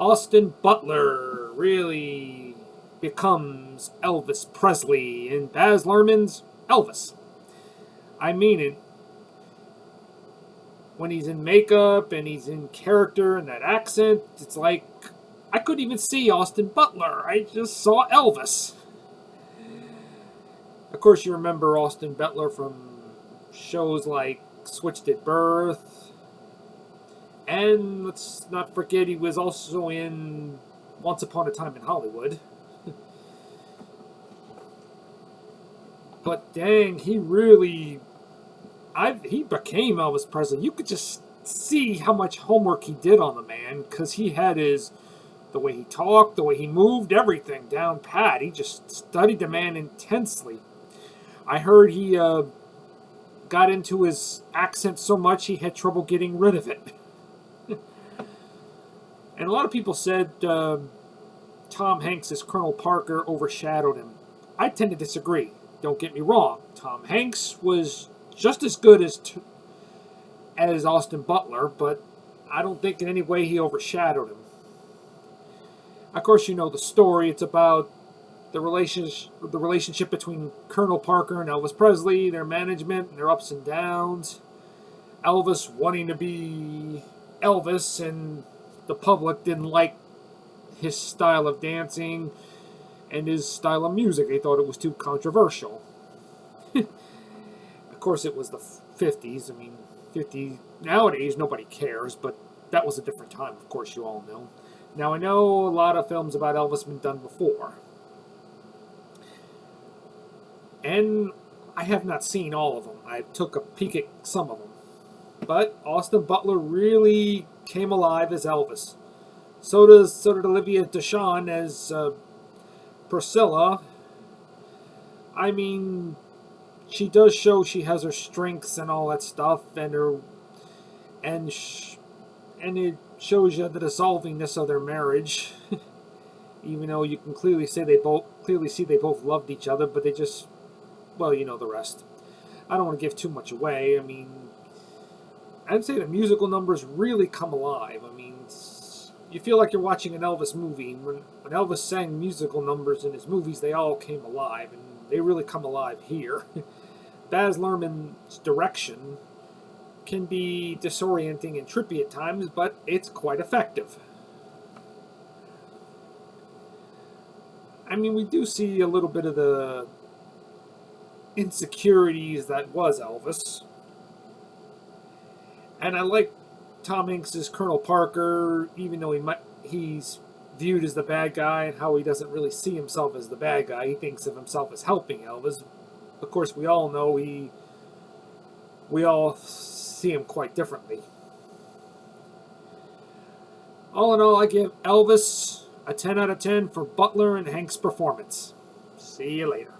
Austin Butler really becomes Elvis Presley in Baz Luhrmann's Elvis. I mean it. When he's in makeup and he's in character and that accent, it's like I couldn't even see Austin Butler. I just saw Elvis. Of course, you remember Austin Butler from shows like Switched at Birth. And let's not forget he was also in Once Upon a Time in Hollywood. But dang, he became Elvis Presley. You could just see how much homework he did on the man, because he had the way he talked, the way he moved, everything down pat. He just studied the man intensely. I heard he got into his accent so much he had trouble getting rid of it. And a lot of people said Tom Hanks as Colonel Parker overshadowed him. I tend to disagree. Don't get me wrong. Tom Hanks was just as good as Austin Butler, but I don't think in any way he overshadowed him. Of course, you know the story. It's about the relationship between Colonel Parker and Elvis Presley, their management, and their ups and downs. Elvis wanting to be Elvis, and the public didn't like his style of dancing and his style of music. They thought it was too controversial. Of course, it was the 50s. I mean, 50s, nowadays nobody cares, but that was a different time, of course, you all know. Now, I know a lot of films about Elvis have been done before. And I have not seen all of them. I took a peek at some of them. But Austin Butler really came alive as Elvis. So did Olivia Deschanel as Priscilla. I mean, she does show she has her strengths and all that stuff, and it shows you the dissolvingness of their marriage. Even though you can clearly see they both loved each other, but they just, well, you know the rest. I don't want to give too much away. I mean, I'd say the musical numbers really come alive. I mean, you feel like you're watching an Elvis movie. When Elvis sang musical numbers in his movies, they all came alive, and they really come alive here. Baz Luhrmann's direction can be disorienting and trippy at times, but it's quite effective. I mean, we do see a little bit of the insecurities that was Elvis. And I like Tom Hanks as Colonel Parker, even though he's viewed as the bad guy, and how he doesn't really see himself as the bad guy. He thinks of himself as helping Elvis. Of course, we all know we all see him quite differently. All in all, I give Elvis a 10 out of 10 for Butler and Hanks' performance. See you later.